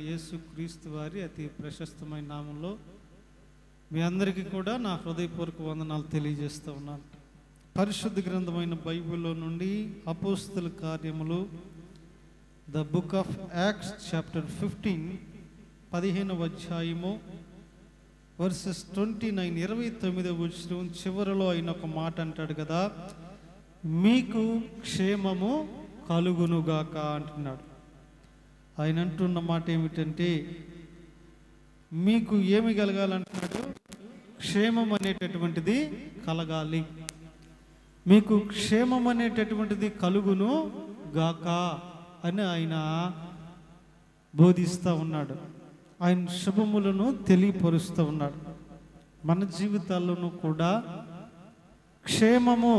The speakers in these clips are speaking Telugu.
యేసుక్రీస్తు వారి అతి ప్రశస్తమైన నామంలో మీ అందరికీ కూడా నా హృదయపూర్వక వందనాలు తెలియజేస్తూ ఉన్నాను. పరిశుద్ధ గ్రంథమైన బైబిల్లో నుండి అపోస్తల కార్యములు the book of acts chapter 15 అధ్యాయము వర్సెస్ 29 29వ వచనం చివరిలో ఆయన ఒక మాట అంటాడు కదా, మీకు క్షేమము కలుగునుగాక అంటున్నాడు. ఆయన అంటున్న మాట ఏమిటంటే, మీకు ఏమి కలగాలంటున్నాడు? క్షేమం అనేటటువంటిది కలగాలి. మీకు క్షేమం అనేటటువంటిది కలుగును గాక అని ఆయన బోధిస్తూ ఉన్నాడు. ఆయన శుభములను తెలియపరుస్తూ ఉన్నాడు. మన జీవితాల్లోనూ కూడా క్షేమము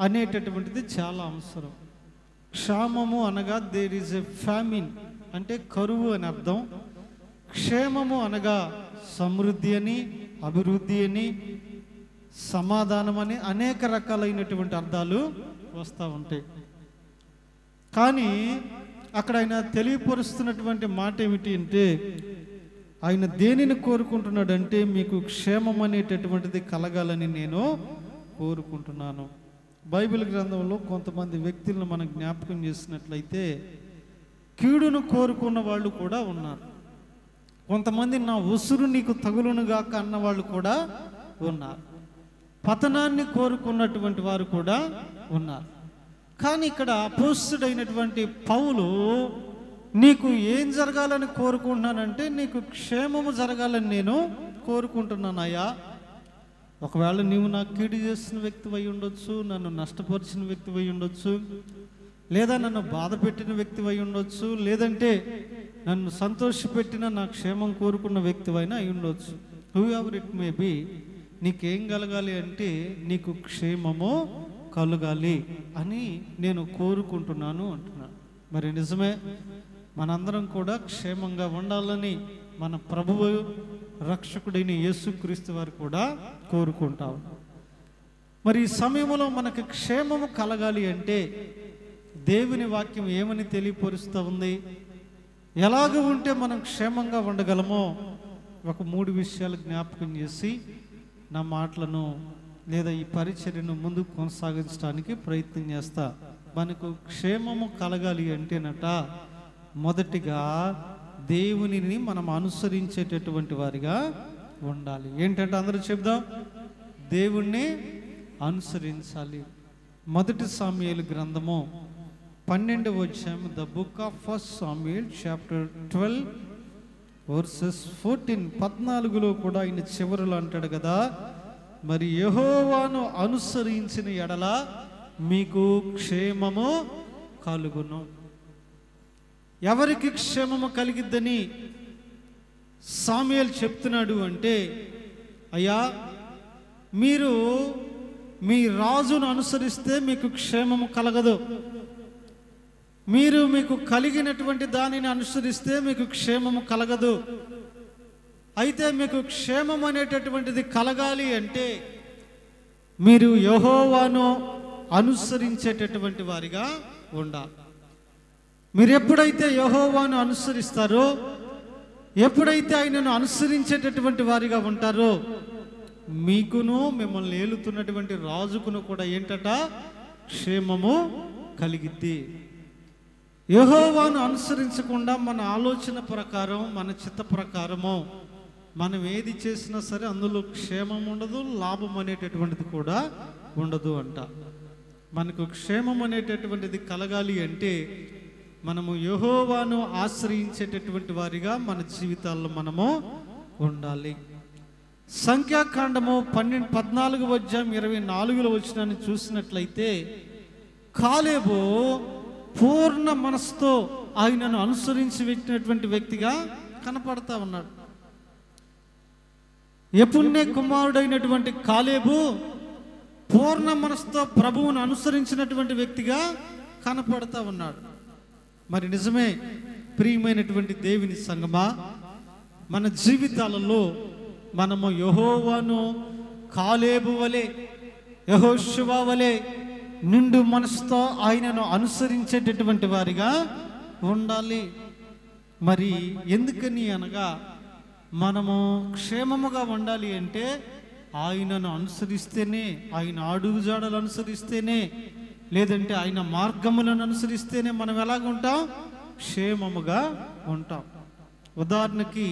అనేటటువంటిది చాలా అవసరం. క్షామము అనగా దేర్ ఈజ్ ఎ ఫ్యామిన్, అంటే కరువు అని అర్థం. క్షేమము అనగా సమృద్ధి అని, అభివృద్ధి అని, సమాధానం అని అనేక రకాలైనటువంటి అర్థాలు వస్తూ ఉంటాయి. కానీ అక్కడ ఆయన తెలియపరుస్తున్నటువంటి మాట ఏమిటి అంటే, ఆయన దేనిని కోరుకుంటున్నాడంటే, మీకు క్షేమం అనేటటువంటిది కలగాలని నేను కోరుకుంటున్నాను. బైబిల్ గ్రంథంలో కొంతమంది వ్యక్తులను మనం జ్ఞాపకం చేసినట్లయితే కీడును కోరుకున్న వాళ్ళు కూడా ఉన్నారు. కొంతమంది నా ఉసురు నీకు తగులునుగాక అన్న వాళ్ళు కూడా ఉన్నారు. పతనాన్ని కోరుకున్నటువంటి వారు కూడా ఉన్నారు. కానీ ఇక్కడ అపోస్తలుడైనటువంటి పౌలు, నీకు ఏం జరగాలని కోరుకుంటున్నానంటే, నీకు క్షేమము జరగాలని నేను కోరుకుంటున్నానయ్యా. ఒకవేళ నీవు నాకు కీడు చేసిన వ్యక్తి అయి ఉండొచ్చు, నన్ను నష్టపరిచిన వ్యక్తి అయి ఉండొచ్చు, లేదా నన్ను బాధ పెట్టిన వ్యక్తి అయి ఉండొచ్చు, లేదంటే నన్ను సంతోషపెట్టిన నా క్షేమం కోరుకున్న వ్యక్తి అయినా అయి ఉండొచ్చు. Who ever it may be, నీకేం కలగాలి అంటే నీకు క్షేమము కలగాలి అని నేను కోరుకుంటున్నాను అంటున్నాను. మరి నిజమే, మనందరం కూడా క్షేమంగా ఉండాలని మన ప్రభువు రక్షకుడైన యేసుక్రీస్తు వారు కూడా కోరుకుంటాం. మరి ఈ సమయంలో మనకు క్షేమము కలగాలి అంటే దేవుని వాక్యం ఏమని తెలియపరుస్తూ ఉంది? ఎలాగ ఉంటే మనం క్షేమంగా ఉండగలమో ఒక 3 విషయాలు జ్ఞాపకం చేసి నా మాటలను లేదా ఈ పరిచర్యను ముందుకు కొనసాగించడానికి ప్రయత్నం చేస్తా. మనకు క్షేమము కలగాలి అంటేనట, మొదటిగా దేవునిని మనం అనుసరించేటటువంటి వారిగా ఉండాలి. ఏంటంటే అందరూ చెప్దాం, దేవుణ్ణి అనుసరించాలి. మొదటి సామ్యుయేలు గ్రంథము 12వ అధ్యాయం the book of first Samuel chapter 12 verses 14 14లో కూడా ఆయన చివరిలో అంటాడు కదా, మరి యెహోవాను అనుసరించిన ఎడల మీకు క్షేమము కలుగును. ఎవరికి క్షేమము కలిగిద్దని సామ్యుయేలు చెప్తున్నాడు అంటే, అయ్యా మీరు మీ రాజును అనుసరిస్తే మీకు క్షేమము కలగదు. మీరు మీకు కలిగినటువంటి దానిని అనుసరిస్తే మీకు క్షేమము కలగదు. అయితే మీకు క్షేమం అనేటటువంటిది కలగాలి అంటే మీరు యెహోవాను అనుసరించేటటువంటి వారిగా ఉండాలి. మీరు ఎప్పుడైతే యెహోవాను అనుసరిస్తారో, ఎప్పుడైతే ఆయనను అనుసరించేటటువంటి వారిగా ఉంటారో, మీకును మిమ్మల్ని ఏలుతున్నటువంటి రాజుకును కూడా ఏంటట? క్షేమము కలిగిద్ది. యెహోవాను అనుసరించకుండా మన ఆలోచన ప్రకారం, మన చిత్త ప్రకారము మనం ఏది చేసినా సరే అందులో క్షేమం ఉండదు, లాభం అనేటటువంటిది కూడా ఉండదు అంట. మనకు క్షేమం అనేటటువంటిది కలగాలి అంటే మనము యెహోవాను ఆశ్రయించేటటువంటి వారిగా మన జీవితాల్లో మనము ఉండాలి. సంఖ్యాకాండము 14వ అధ్యాయం 24లో వచనాన్ని చూసినట్లయితే, కాలేబు పూర్ణ మనసుతో ఆయనను అనుసరించి పెట్టినటువంటి వ్యక్తిగా కనపడతా ఉన్నాడు. యెఫున్నె కుమారుడైనటువంటి కాలేబు పూర్ణ మనసుతో ప్రభువును అనుసరించినటువంటి వ్యక్తిగా కనపడతా ఉన్నాడు. మరి నిజమే ప్రియమైనటువంటి దేవుని సంగమా, మన జీవితాలలో మనము యెహోవాను కాలేబు వలె, యెహోషువ వలె నిండు మనసుతో ఆయనను అనుసరించేటటువంటి వారిగా ఉండాలి. మరి ఎందుకని అనగా మనము క్షేమముగా ఉండాలి అంటే ఆయనను అనుసరిస్తేనే, ఆయన అడుగుజాడలు అనుసరిస్తేనే, లేదంటే ఆయన మార్గములను అనుసరిస్తేనే మనం ఎలాగుంటాం? క్షేమముగా ఉంటాం. ఉదాహరణకి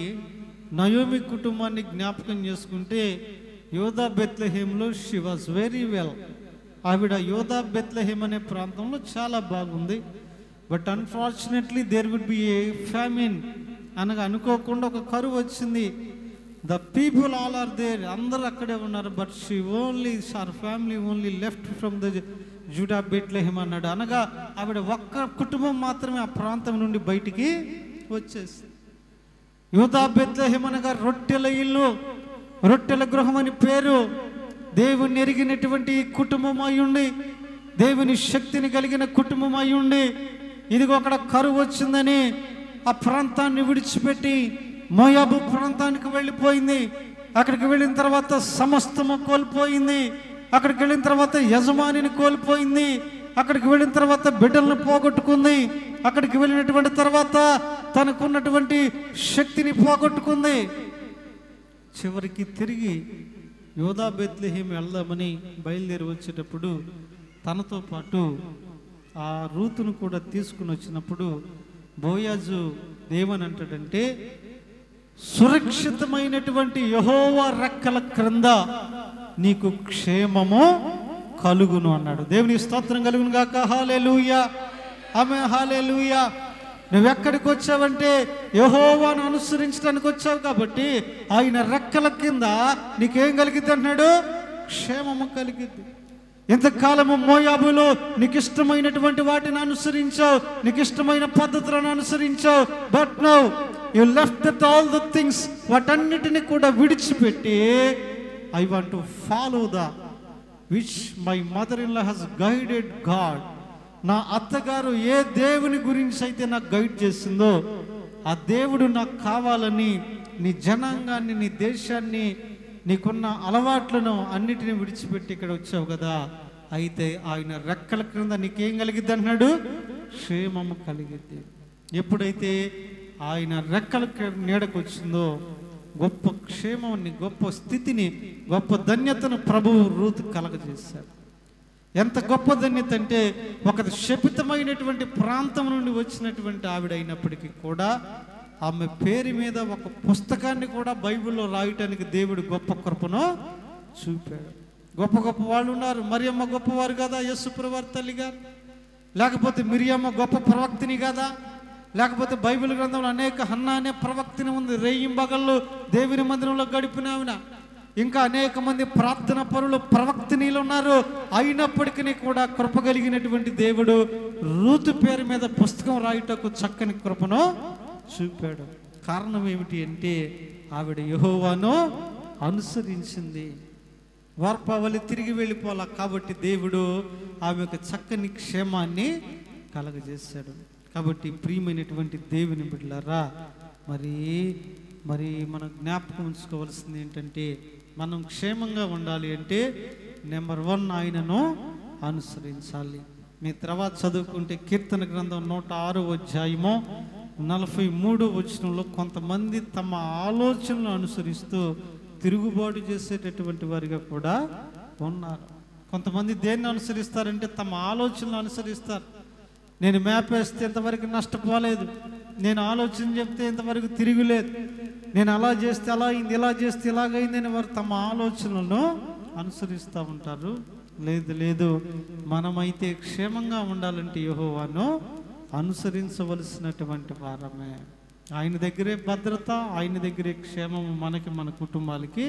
నయోమి కుటుంబాన్ని జ్ఞాపకం చేసుకుంటే, యోధా బెత్లెహేంలో షీ వాజ్ వెరీ వెల్. ఆవిడ యోధా బెత్లెహేం అనే ప్రాంతంలో చాలా బాగుంది. But unfortunately there would be a famine, అనగా అనుకోకుండా ఒక కరువు వచ్చింది. The people all are there, అందరూ అక్కడే ఉన్నారు. But she only, her family only left from the Judah Bethlehem అన్నాడు. అనగా ఆవిడ ఒక్క కుటుంబం మాత్రమే ఆ ప్రాంతం నుండి బయటికి వచ్చేసి. యోధా బెత్లెహేం అనగా రొట్టెల ఇల్లు, రొట్టెల గృహం అని పేరు. దేవుని ఎరిగినటువంటి కుటుంబం అయ్యుండి, దేవుని శక్తిని కలిగిన కుటుంబం అయ్యుండి, ఇదిగో అక్కడ కరువు వచ్చిందని ఆ ప్రాంతాన్ని విడిచిపెట్టి మోయాబు ప్రాంతానికి వెళ్ళిపోయింది. అక్కడికి వెళ్ళిన తర్వాత సమస్తము కోల్పోయింది. అక్కడికి వెళ్ళిన తర్వాత యజమానిని కోల్పోయింది. అక్కడికి వెళ్ళిన తర్వాత బిడ్డలను పోగొట్టుకుంది. అక్కడికి వెళ్ళినటువంటి తర్వాత తనకున్నటువంటి శక్తిని పోగొట్టుకుంది. చివరికి తిరిగి యోధా బెత్లెహేం వెళ్దామని బయలుదేరి వచ్చేటప్పుడు తనతో పాటు ఆ రూతును కూడా తీసుకుని వచ్చినప్పుడు బోయాజు ఏమని అంటాడంటే, సురక్షితమైనటువంటి యెహోవా రెక్కల క్రింద నీకు క్షేమము కలుగును అన్నాడు. దేవుని స్తోత్రం కలుగును గాక. హల్లెలూయా, ఆమేన్, హల్లెలూయా. నువ్వెక్కడికి వచ్చావంటే యెహోవాను అనుసరించడానికి వచ్చావు కాబట్టి ఆయన రెక్కల కింద నీకేం కలిగిద్ది అన్నాడు? క్షేమము కలిగిద్ది. ఎంతకాలము మోయాబులో నీకు ఇష్టమైనటువంటి వాటిని అనుసరించావు, నీకు ఇష్టమైన పద్ధతులను అనుసరించావు. But now you left all the things, వాటన్నిటిని కూడా విడిచిపెట్టి I want to follow the which my mother in law has guided God. నా అత్తగారు ఏ దేవుని గురించి అయితే నాకు గైడ్ చేసిందో ఆ దేవుడు నాకు కావాలని నీ జనాంగాన్ని, నీ దేశాన్ని, నీకున్న అలవాట్లను అన్నిటిని విడిచిపెట్టి ఇక్కడ వచ్చావు కదా. అయితే ఆయన రెక్కల క్రింద నీకేం కలిగిద్ది అన్నాడు? క్షేమము కలిగిద్ది. ఎప్పుడైతే ఆయన రెక్కల నీడకు వచ్చిందో గొప్ప క్షేమాన్ని, గొప్ప స్థితిని, గొప్ప ధన్యతను ప్రభువు రూతు కలగజేశాడు. ఎంత గొప్ప ధన్యత అంటే, ఒక శపితమైనటువంటి ప్రాంతం నుండి వచ్చినటువంటి ఆవిడ అయినప్పటికీ కూడా ఆమె పేరు మీద ఒక పుస్తకాన్ని కూడా బైబిల్లో రాయటానికి దేవుడు గొప్ప కృపను చూపాడు. గొప్ప గొప్ప వాళ్ళు ఉన్నారు. మరియమ్మ గొప్పవారు కదా, యేసుప్రభువారి తల్లి గారు. లేకపోతే మిరియమ్మ గొప్ప ప్రవక్తిని కదా. లేకపోతే బైబిల్ గ్రంథంలో అనేక హన్నా అనే ప్రవక్తిని ఉంది, రేయింబగళ్ళు దేవుని మందిరంలో గడిపిన ఆవిడ. ఇంకా అనేక మంది ప్రార్థన పరులు, ప్రవక్తినీలు ఉన్నారు. అయినప్పటికీ కూడా కృప కలిగినటువంటి దేవుడు రూతు పేరు మీద పుస్తకం రాయుటకు చక్కని కృపను చూపాడు. కారణం ఏమిటి అంటే ఆవిడ యెహోవాను అనుసరించింది. వార్పావళి తిరిగి వెళ్ళిపోవాలా కాబట్టి దేవుడు ఆమెకు చక్కని క్షేమాన్ని కలగజేశాడు. కాబట్టి ప్రియమైనటువంటి దేవుని బిడ్డలారా, మరి మనం జ్ఞాపకం ఉంచుకోవాల్సింది ఏంటంటే, మనం క్షేమంగా ఉండాలి అంటే నెంబర్ 1 ఆయనను అనుసరించాలి. మీ తర్వాత చదువుకుంటే కీర్తన గ్రంథం 106వ అధ్యాయము 43వ వచనంలో కొంతమంది తమ ఆలోచనలు అనుసరిస్తూ తిరుగుబాటు చేసేటటువంటి వారిగా కూడా ఉన్నారు. కొంతమంది దేన్ని అనుసరిస్తారంటే తమ ఆలోచనలు అనుసరిస్తారు. నేను మ్యాప్ వేస్తే ఇంతవరకు నష్టపోలేదు, నేను ఆలోచన చెప్తే ఇంతవరకు తిరుగులేదు, నేను అలా చేస్తే అలా అయింది, ఇలా చేస్తే ఇలాగైందని వారు తమ ఆలోచనలను అనుసరిస్తూ ఉంటారు. లేదు, మనమైతే క్షేమంగా ఉండాలంటే యెహోవాను అనుసరించవలసినటువంటి వారమే. ఆయన దగ్గరే భద్రత, ఆయన దగ్గరే క్షేమము మనకి, మన కుటుంబాలకి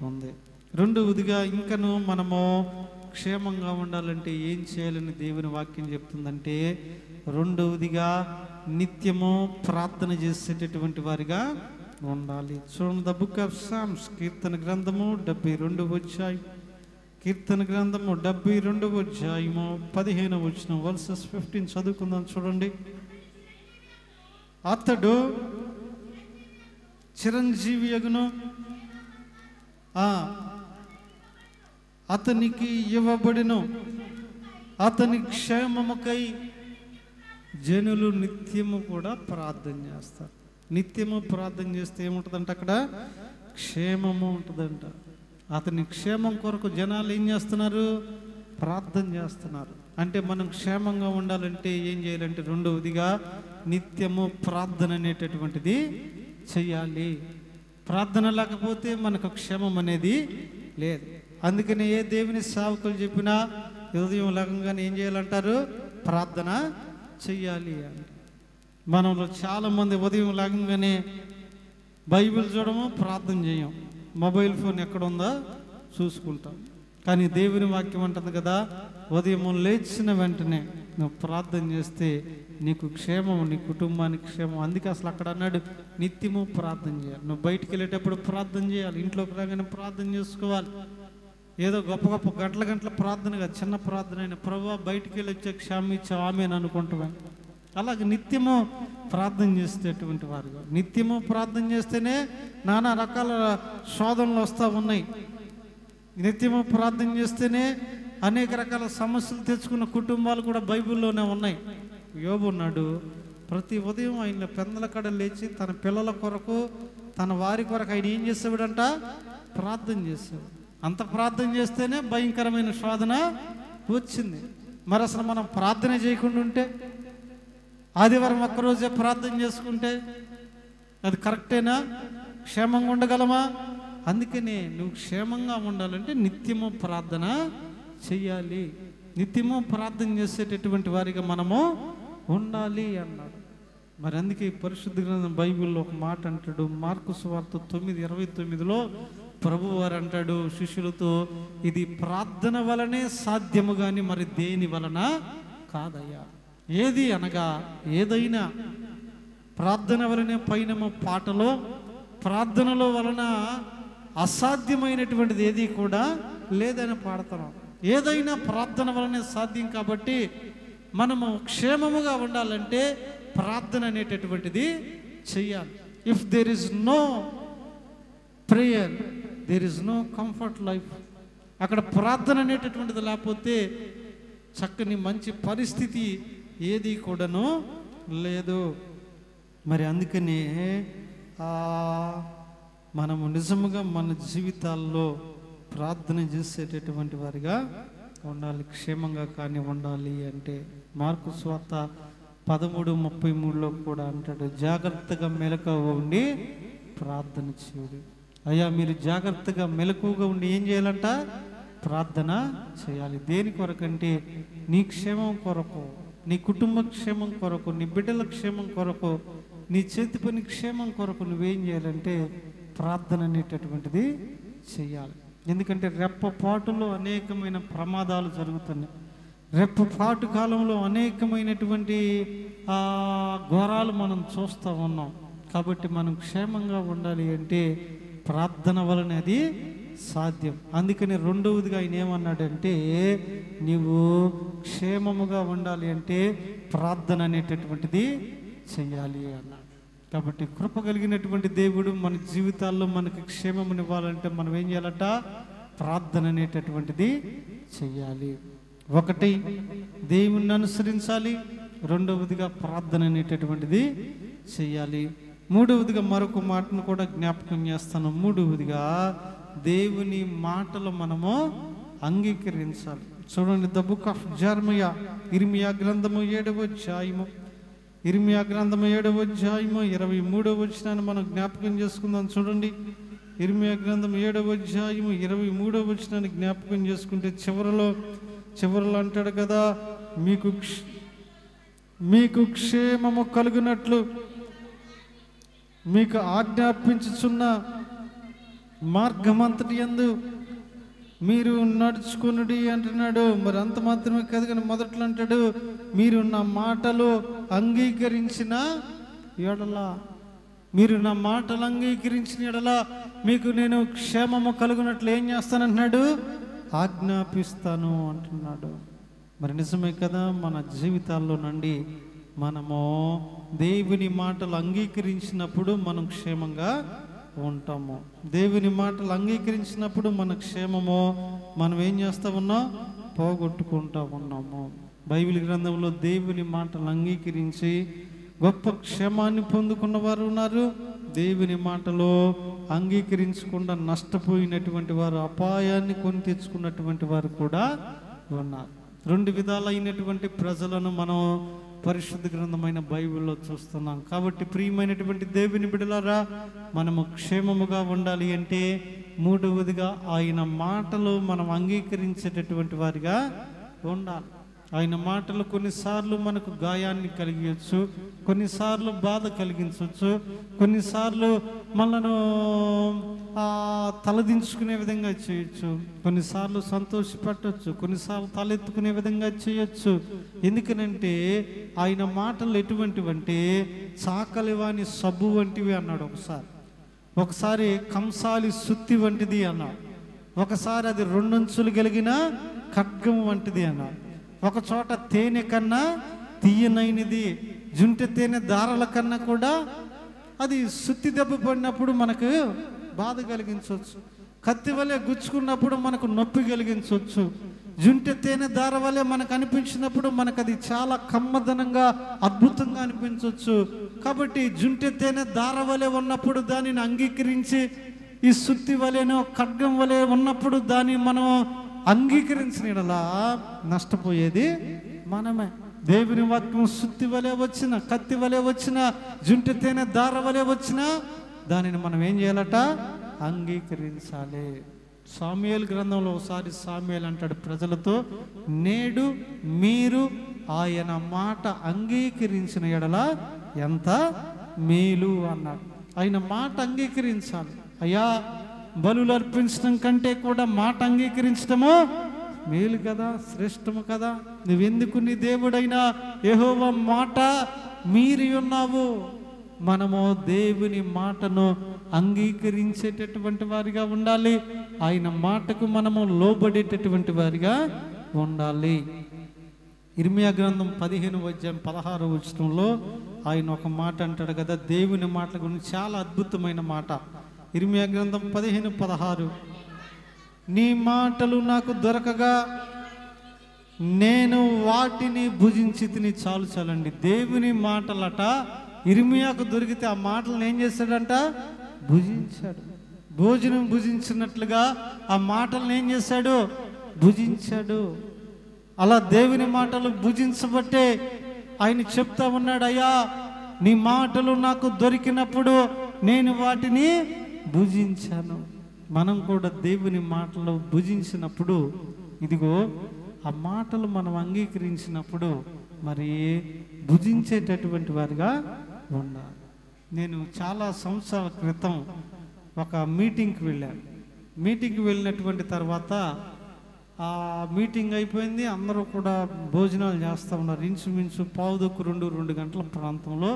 ఉంది. రెండవదిగా ఇంకను మనము క్షేమంగా ఉండాలంటే ఏం చేయాలని దేవుని వాక్యం చెప్తుందంటే, రెండవదిగా నిత్యము ప్రార్థన చేసేటటువంటి వారిగా ఉండాలి. చూడండి, ద బుక్ ఆఫ్ సామ్స్, కీర్తన గ్రంథము 72వ అధ్యాయం, కీర్తన గ్రంథము 72వ అధ్యాయము 15వ వచనం, వర్సెస్ 15 చదువుకుందాం. చూడండి, అతడు చిరంజీవి యగును, అతనికి ఇవ్వబడిను, అతని క్షేమముకై జనులు నిత్యము కూడా ప్రార్థన చేస్తారు. నిత్యము ప్రార్థన చేస్తే ఏముంటుందంట? అక్కడ క్షేమము ఉంటుందంట. అతని క్షేమం కొరకు జనాలు ఏం చేస్తున్నారు? ప్రార్థన చేస్తున్నారు. అంటే మనం క్షేమంగా ఉండాలంటే ఏం చేయాలంటే, రెండవదిగా నిత్యము ప్రార్థన అనేటటువంటిది చెయ్యాలి. ప్రార్థన లేకపోతే మనకు క్షేమం అనేది లేదు. అందుకని ఏ దేవుని సేవకులు చెప్పినా ఉదయం లేకంగానే ఏం చేయాలంటారు? ప్రార్థన చెయ్యాలి అంట. మనలో చాలామంది ఉదయం లేకంగానే బైబిల్ చూడము, ప్రార్థన చేయం, మొబైల్ ఫోన్ ఎక్కడుందో చూసుకుంటాం. కానీ దేవుని వాక్యం అంటుంది కదా, ఉదయం లేచిన వెంటనే నువ్వు ప్రార్థన చేస్తే నీకు క్షేమం, నీ కుటుంబానికి క్షేమం. అందుకే అసలు అక్కడ అన్నాడు నిత్యము ప్రార్థన చేయాలి. నువ్వు బయటికి వెళ్ళేటప్పుడు ప్రార్థన చేయాలి, ఇంట్లోకి రాగానే ప్రార్థన చేసుకోవాలి. ఏదో గొప్ప గొప్ప గంటల ప్రార్థనగా చిన్న ప్రార్థన అయినా ప్రభువా బయటికి వెళ్ళి వచ్చే క్షేమం ఇచ్చావు ఆమేన్ అనుకుంటాం. అలాగే నిత్యము ప్రార్థన చేసేటటువంటి వారుగా, నిత్యము ప్రార్థన చేస్తేనే నానా రకాల శోధనలు వస్తూ ఉన్నాయి. నిత్యము ప్రార్థన చేస్తేనే అనేక రకాల సమస్యలు తెచ్చుకున్న కుటుంబాలు కూడా బైబిల్లోనే ఉన్నాయి. యోబు ఉన్నాడు, ప్రతి ఉదయం ఆయన పెందల కడ లేచి తన పిల్లల కొరకు, తన వారి కొరకు ఆయన ఏం చేసేవాడంట? ప్రార్థన చేసేవాడు. అంత ప్రార్థన చేస్తేనే భయంకరమైన శోధన వచ్చింది. మరి అసలు మనం ప్రార్థన చేయకుండా ఉంటే, ఆదివారం ఒక్కరోజే ప్రార్థన చేసుకుంటే అది కరెక్టేనా? క్షేమంగా ఉండగలమా? అందుకనే నువ్వు క్షేమంగా ఉండాలంటే నిత్యము ప్రార్థన చెయ్యాలి. నిత్యము ప్రార్థన చేసేటటువంటి వారిగా మనము ఉండాలి అన్నాడు. మరి అందుకే పరిశుద్ధ గ్రంథం బైబిల్లో ఒక మాట అంటాడు, మార్కు సువార్త 9:29లో ప్రభు వారు అంటాడు శిష్యులతో, ఇది ప్రార్థన వలనే సాధ్యము గాని మరి దేని వలన కాదయ్యా. ఏది అనగా ఏదైనా ప్రార్థన వలనే. పైన పాటలో ప్రార్థనలో వలన అసాధ్యమైనటువంటిది ఏది కూడా లేదని పాడుతున్నాం. ఏదైనా ప్రార్థన వలనే సాధ్యం. కాబట్టి మనము క్షేమముగా ఉండాలంటే ప్రార్థన అనేటటువంటిది చెయ్యాలి. If there is no prayer there is no comfort life. అక్కడ ప్రార్థన అనేటటువంటిది లేకపోతే చక్కని మంచి పరిస్థితి ఏది కూడాను లేదు. మరి అందుకనే మనము నిజముగా మన జీవితాల్లో ప్రార్థన చేసేటటువంటి వారిగా ఉండాలి. క్షేమంగా కానీ ఉండాలి అంటే మార్కు సువార్త 13:33లో కూడా అంటాడు, జాగ్రత్తగా మెలకువగా ఉండి ప్రార్థన చేయుడి. అయ్యా మీరు జాగ్రత్తగా మెలకువగా ఉండి ఏం చేయాలంట? ప్రార్థన చేయాలి. దేని కొరకంటే నీ క్షేమం కొరకు, నీ కుటుంబ క్షేమం కొరకు, నీ బిడ్డల క్షేమం కొరకు, నీ చేతి పని క్షేమం కొరకు నువ్వేం చేయాలంటే ప్రార్థన అనేటటువంటిది చేయాలి. ఎందుకంటే రెప్పపాటులో అనేకమైన ప్రమాదాలు జరుగుతున్నాయి. రెప్పపాటు కాలంలో అనేకమైనటువంటి ఘోరాలు మనం చూస్తూ ఉన్నాం. కాబట్టి మనం క్షేమంగా ఉండాలి అంటే ప్రార్థన వలన అది సాధ్యం. అందుకని రెండవదిగా ఆయన ఏమన్నాడంటే, నీవు క్షేమముగా ఉండాలి అంటే ప్రార్థన అనేటటువంటిది చెయ్యాలి అన్నాడు. కాబట్టి కృప కలిగినటువంటి దేవుడు మన జీవితాల్లో మనకి క్షేమమునివ్వాలంటే మనం ఏం చేయాలంట? ప్రార్థన అనేటటువంటిది చెయ్యాలి. ఒకటి దేవుణ్ణి అనుసరించాలి, రెండవదిగా ప్రార్థన అనేటటువంటిది చెయ్యాలి. మూడవదిగా మరొక మాటను కూడా జ్ఞాపకం చేస్తాను. మూడవదిగా దేవుని మాటలు మనము అంగీకరించాలి. చూడండి, ద బుక్ ఆఫ్ జెరమియా, ఇర్మియా గ్రంథము 7వ అధ్యాయము, ఇర్మియా గ్రంథము 7వ అధ్యాయము 23వ వచనాన్ని మనం జ్ఞాపకం చేసుకుందాం. చూడండి, ఇర్మియా గ్రంథం 7వ అధ్యాయము 23వ వచనాన్ని జ్ఞాపకం చేసుకుంటే చివరిలో అంటాడు కదా, మీకు క్షేమము కలుగునట్లు మీకు ఆజ్ఞాపించుచున్న మార్గమంతటి యందు మీరు నడుచుకునుడి అంటున్నాడు. మరి అంత మాత్రమే కాదు కానీ మొదట్లో అంటాడు, మీరు నా మాటలు అంగీకరించిన ఎడల, మీరు నా మాటలు అంగీకరించిన ఎడల మీకు నేను క్షేమము కలుగునట్లు ఏం చేస్తానంటున్నాడు? ఆజ్ఞాపిస్తాను అంటున్నాడు. మరి నిజమే కదా, మన జీవితాల్లో నుండి మనము దేవుని మాటలు అంగీకరించినప్పుడు మనం క్షేమంగా ఉంటాము. దేవుని మాటలు అంగీకరించినప్పుడు మన క్షేమము మనం ఏం చేస్తా ఉన్నాం? పోగొట్టుకుంటా ఉన్నాము. బైబిల్ గ్రంథంలో దేవుని మాటలు అంగీకరించి గొప్ప క్షేమాన్ని పొందుకున్న వారు ఉన్నారు. దేవుని మాటలో అంగీకరించకుండా నష్టపోయినటువంటి వారు, అపాయాన్ని కొని తెచ్చుకున్నటువంటి వారు కూడా ఉన్నారు. రెండు విధాలైనటువంటి ప్రజలను మనం పరిశుద్ధ గ్రంథమైన బైబిల్లో చూస్తున్నాం. కాబట్టి ప్రియమైనటువంటి దేవుని బిడ్డలారా, మనము క్షేమముగా ఉండాలి అంటే మూడవదిగా ఆయన మాటలు మనం అంగీకరించేటటువంటి వారిగా ఉండాలి. ఆయన మాటలు కొన్నిసార్లు మనకు గాయాన్ని కలిగించవచ్చు, కొన్నిసార్లు బాధ కలిగించవచ్చు, కొన్నిసార్లు మనను తలదించుకునే విధంగా చేయొచ్చు, కొన్నిసార్లు సంతోషపెట్టవచ్చు, కొన్నిసార్లు తలెత్తుకునే విధంగా చేయొచ్చు. ఎందుకనంటే ఆయన మాటలు ఎటువంటివంటే చాకలివాని సబ్బు వంటివి అన్నాడు. ఒకసారి కంసాలి సుత్తి వంటిది అన్నాడు. ఒకసారి అది రెండంచులు కలిగిన ఖడ్గం వంటిది అన్నాడు. ఒక చోట తేనె కన్నా తీయనైనది, జుంటె తేనె దారాల కన్నా కూడా అది సుత్తి దెబ్బ పడినప్పుడు మనకు బాధ కలిగించవచ్చు, కత్తి వలె గుచ్చుకున్నప్పుడు మనకు నొప్పి కలిగించవచ్చు, జుంటె తేనె దార వలె మనకు అనిపించినప్పుడు మనకు అది చాలా కమ్మదనంగా అద్భుతంగా అనిపించవచ్చు. కాబట్టి జుంటె తేనె దార వలె ఉన్నప్పుడు దానిని అంగీకరించి, ఈ సుత్తి వలెనో ఖడ్గం వలె ఉన్నప్పుడు దాన్ని మనం అంగీకరించినలా నష్టపోయేది మనమే. దేవుని వాక్యం సుత్తి వలె వచ్చిన, కత్తి వలె వచ్చిన, జుంటె తేనె దార వలె వచ్చిన దానిని మనం ఏం చేయాలట? అంగీకరించాలి. సామ్యుయేలు గ్రంథంలో ఒకసారి సామ్యుయేలు అంటాడు ప్రజలతో, నేడు మీరు ఆయన మాట అంగీకరించిన ఎడల ఎంత మేలు అన్నాడు. ఆయన మాట అంగీకరించాలి. అయ్యా, బలులు అర్పించడం కంటే కూడా మాట అంగీకరించడము మేలు కదా, శ్రేష్టము కదా. నువ్వెందుకు నీ దేవుడైనా యెహోవా మాట మీరి ఉన్నావు. మనము దేవుని మాటను అంగీకరించేటటువంటి వారిగా ఉండాలి. ఆయన మాటకు మనము లోబడేటటువంటి వారిగా ఉండాలి. ఇర్మియా గ్రంథం 15:16 వచనంలో ఆయన ఒక మాట అంటాడు కదా, దేవుని మాటల గురించి చాలా అద్భుతమైన మాట. ఇర్మియా గ్రంథం 15:16, నీ మాటలు నాకు దొరకగా నేను వాటిని భుజించి తిని. చాలండి. దేవుని మాటలట ఇర్మియాకు దొరికితే ఆ మాటలను ఏం చేశాడంట? భుజించాడు. భోజనం భుజించినట్లుగా ఆ మాటలను ఏం చేశాడు? భుజించాడు. అలా దేవుని మాటలు భుజించబట్టే ఆయన చెప్తా ఉన్నాడు, అయ్యా నీ మాటలు నాకు దొరికినప్పుడు నేను వాటిని భుజించాను. మనం కూడా దేవుని మాటలు భుజించినప్పుడు, ఇదిగో ఆ మాటలు మనం అంగీకరించినప్పుడు మరి భుజించేటటువంటి వారిగా ఉండాలి. నేను చాలా సంవత్సరాల క్రితం ఒక మీటింగ్కి వెళ్ళాను. మీటింగ్కి వెళ్ళినటువంటి తర్వాత ఆ మీటింగ్ అయిపోయింది. అందరూ కూడా భోజనాలు చేస్తూ ఉన్నారు. ఇంచుమించు 1:45-2 గంటల ప్రాంతంలో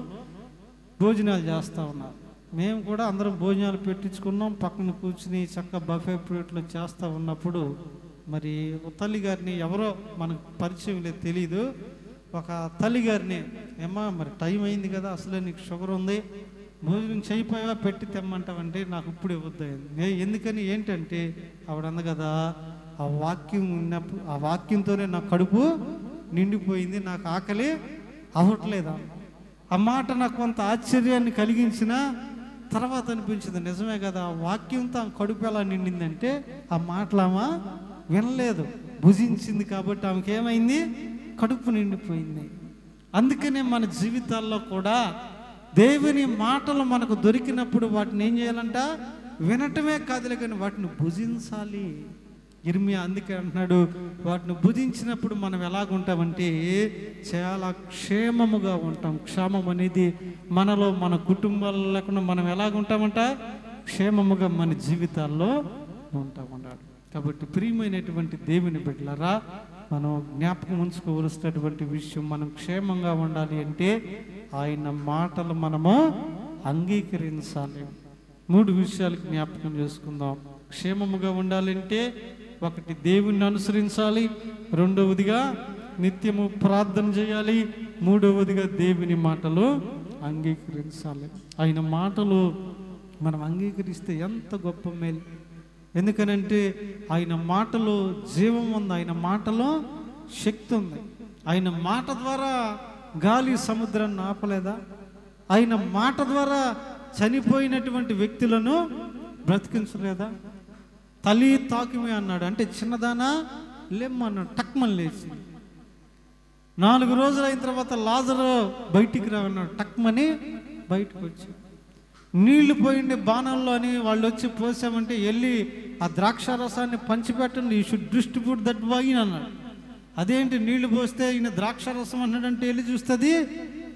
భోజనాలు చేస్తూ ఉన్నారు. మేము కూడా అందరం భోజనాలు పెట్టించుకున్నాం. పక్కన కూర్చుని చక్కగా బఫే ప్లేట్లో చేస్తూ ఉన్నప్పుడు మరి ఒక తల్లి గారిని, ఎవరో మనకు పరిచయం లేదు, తెలీదు, ఒక తల్లి గారిని, ఏమ్మా మరి టైం అయింది కదా, అసలే నీకు షుగర్ ఉంది, భోజనం చేయిపోయావా, పెట్టి తెమ్మంటావంటే నాకు ఇప్పుడు ఇవ్వద్దు. ఎందుకని, ఏంటంటే ఆవిడ అంది కదా, ఆ వాక్యం ఉన్నప్పుడు ఆ వాక్యంతోనే నా కడుపు నిండిపోయింది, నాకు ఆకలి అవ్వట్లేదా. ఆ మాట నాకు కొంత ఆశ్చర్యాన్ని కలిగించిన తర్వాత అనిపించింది, నిజమే కదా, ఆ వాక్యంతో ఆ కడుపు ఎలా నిండిందంటే ఆ మాటలామా వినలేదు, భుజించింది. కాబట్టి ఆమెకి ఏమైంది? కడుపు నిండిపోయింది. అందుకనే మన జీవితాల్లో కూడా దేవుని మాటలు మనకు దొరికినప్పుడు వాటిని ఏం చేయాలంట? వినటమే కాదులే కానీ వాటిని భుజించాలి. ఇర్మియా అందుకే అంటున్నాడు, వాటిని భుజించినప్పుడు మనం ఎలాగుంటామంటే చాలా క్షేమముగా ఉంటాం. క్షేమం అనేది మనలో, మన కుటుంబాల్లో లేకుండా మనం ఎలాగుంటామంట? క్షేమముగా మన జీవితాల్లో ఉంటామన్నాడు. కాబట్టి ప్రియమైనటువంటి దేవుని బిడ్డలారా, మనం జ్ఞాపకం ఉంచుకోవలసినటువంటి విషయం, మనం క్షేమంగా ఉండాలి అంటే ఆయన మాటలు మనము అంగీకరించాలి. 3 విషయాలు జ్ఞాపకం చేసుకుందాం. క్షేమముగా ఉండాలంటే ఒకటి, దేవుణ్ణి అనుసరించాలి. రెండవదిగా నిత్యము ప్రార్థన చేయాలి. మూడవదిగా దేవుని మాటలు అంగీకరించాలి. ఆయన మాటలు మనం అంగీకరిస్తే ఎంత గొప్ప మేలు. ఎందుకనంటే ఆయన మాటలో జీవం ఉంది, ఆయన మాటలో శక్తి ఉంది. ఆయన మాట ద్వారా గాలి సముద్రాన్ని ఆపలేదా? ఆయన మాట ద్వారా చనిపోయినటువంటి వ్యక్తులను బ్రతికించలేదా? తల్లి తాకిమే అన్నాడు, అంటే చిన్నదానా లేమ్మన్నాడు, టక్మని లేచి. 4 రోజులు అయిన తర్వాత లాజరు బయటికి రావన్నాడు, టక్మని బయటకు వచ్చి. నీళ్లు పోయిండే బాణంలో అని వాళ్ళు వచ్చి పోసామంటే వెళ్ళి ఆ ద్రాక్షారసాన్ని పంచిపెట్టండి, you should distribute that wine అన్నాడు. అదేంటి నీళ్లు పోస్తే ఈయన ద్రాక్షారసం అన్నాడంటే వెళ్ళి చూస్తుంది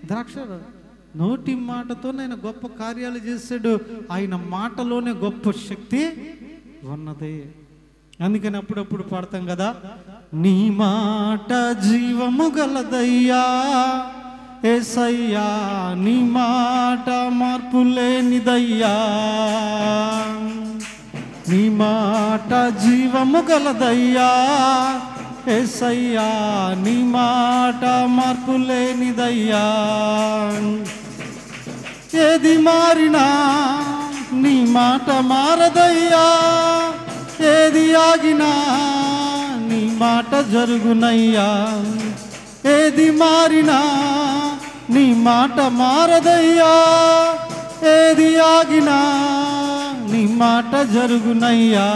ద్రాక్షారసం. నోటి మాటతో ఆయన గొప్ప కార్యాలు చేశాడు. ఆయన మాటలోనే గొప్ప శక్తి ఉన్నది. అందుకని అప్పుడప్పుడు పాడతాం కదా, నీ మాట జీవము గలదయ్యా యేసయ్యా, నీ మాట మార్పు లేనిదయ్యా, నీ మాట జీవము గలదయ్యా యేసయ్యా, నీ మాట మార్పు లేనిదయ్యా. ఏది మారినా నీ మాట మారదయ్యా, ఏది ఆగినా నీ మాట జరుగునయ్యా. ఏది మారినా నీ మాట మారదయ్యా, ఏది ఆగినా నీ మాట జరుగునయ్యా.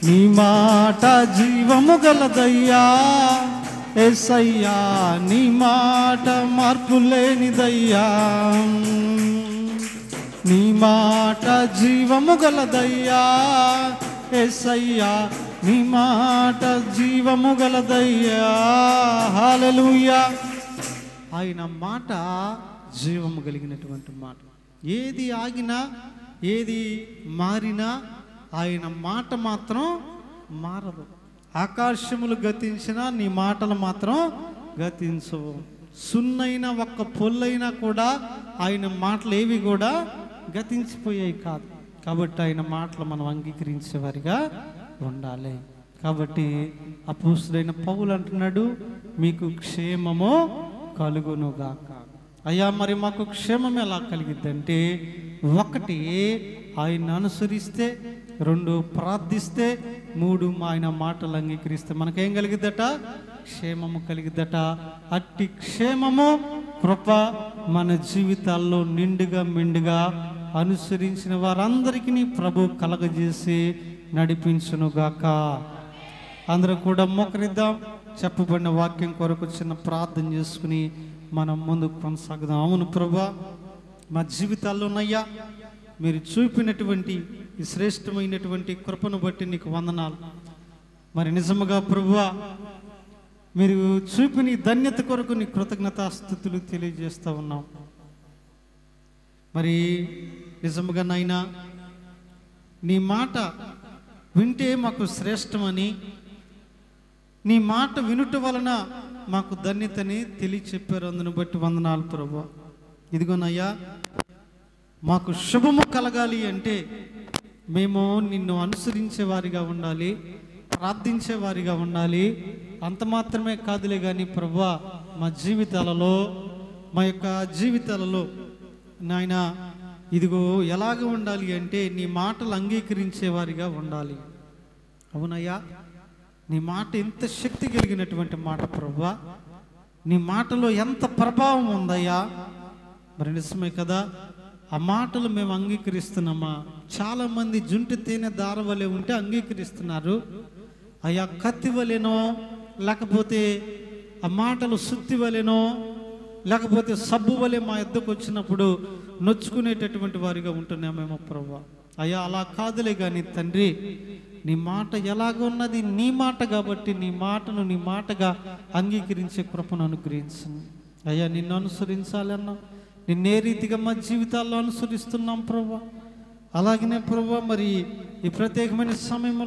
నీ మాట జీవము గలదయ్యా యేసయ్యా, నీ మాట మార్పు లేనిదయ్యా. నీ మాట జీవము గలదయ్యా యేసయ్యా, నీ మాట జీవము గలదయ్యా. హల్లెలూయా. ఆయన మాట జీవము కలిగినటువంటి మాట. ఏది ఆగినా ఏది మారినా ఆయన మాట మాత్రం మారదు. ఆకాశములు గతించినా నీ మాటలు మాత్రం గతించవు. సున్నైన ఒక్క పొల్లైనా కూడా ఆయన మాటలు ఏవి కూడా గతించిపోయాయి కాదు. కాబట్టి ఆయన మాటలు మనం అంగీకరించేవారిగా ఉండాలి. కాబట్టి అపోస్తలుడైన పౌలు అంటున్నాడు, మీకు క్షేమము కలుగునుగాక. అయ్యా, మరి మాకు క్షేమం ఎలా కలిగిద్దంటే, 1 ఆయన అనుసరిస్తే, 2 ప్రార్థిస్తే, 3 ఆయన మాటలు అంగీకరిస్తే మనకేం కలిగిద్దట? క్షేమము కలిగిద్దట. అట్టి క్షేమము కృప మన జీవితాల్లో నిండుగా మెండుగా అనుసరించిన వారందరికీ ప్రభు కలగజేసి నడిపించునుగాక. అందరూ కూడా మోకరిద్దాం. చెప్పబడిన వాక్యం కొరకు చిన్న ప్రార్థన చేసుకుని మనం ముందుకు కొనసాగుదాం. అవును ప్రభువా, మా జీవితాల్లోనయ్యా మీరు చూపినటువంటి ఈ శ్రేష్టమైనటువంటి కృపను బట్టి నీకు వందనాలు. మరి నిజముగా ప్రభువా, మీరు చూపిన ఈ ధన్యత కొరకు నీ కృతజ్ఞతాస్తుతులు తెలియజేస్తూ ఉన్నాం. మరి నిజముగా నాయనా, నీ మాట వింటే మాకు శ్రేష్టమని, నీ మాట వినుట వలన మాకు ధన్యతని తెలియచెప్పారు. అందును బట్టి వందనాలు ప్రభువా. ఇదిగోనయ్యా, మాకు శుభము కలగాలి అంటే మేము నిన్ను అనుసరించే వారిగా ఉండాలి, ప్రార్థించే వారిగా ఉండాలి. అంత మాత్రమే కాదులే కానీ ప్రభువా, మా జీవితాలలో, మా యొక్క జీవితాలలో నాయన ఇదిగో ఎలాగ ఉండాలి అంటే నీ మాటలు అంగీకరించే వారిగా ఉండాలి. అవునయ్యా, నీ మాట ఎంత శక్తి కలిగినటువంటి మాట ప్రభువా, నీ మాటలో ఎంత ప్రభావం ఉందయ్యా. మరి నిజమే కదా, ఆ మాటలు మేము అంగీకరిస్తున్నామా? చాలామంది జుంటి తేనె దార వలె ఉంటే అంగీకరిస్తున్నారు. అయ్యా, కత్తి వలెనో, లేకపోతే ఆ మాటలు సుత్తి వలెనో, లేకపోతే సబ్బు వలె మా యొద్దకు వచ్చినప్పుడు నొచ్చుకునేటటువంటి వారిగా ఉంటున్నామేమో ప్రభువా. అయ్యా, అలా కాదులే కానీ తండ్రి, నీ మాట ఎలాగ ఉన్నది నీ మాట కాబట్టి నీ మాటను నీ మాటగా అంగీకరించే కృపను అనుగ్రహించను. అయ్యా, నిన్ను అనుసరించాలన్నా నిన్నే రీతిగా మా జీవితాల్లో అనుసరిస్తున్నాం ప్రభువా. అలాగనే ప్రభువా, మరి ఈ ప్రత్యేకమైన సమయంలో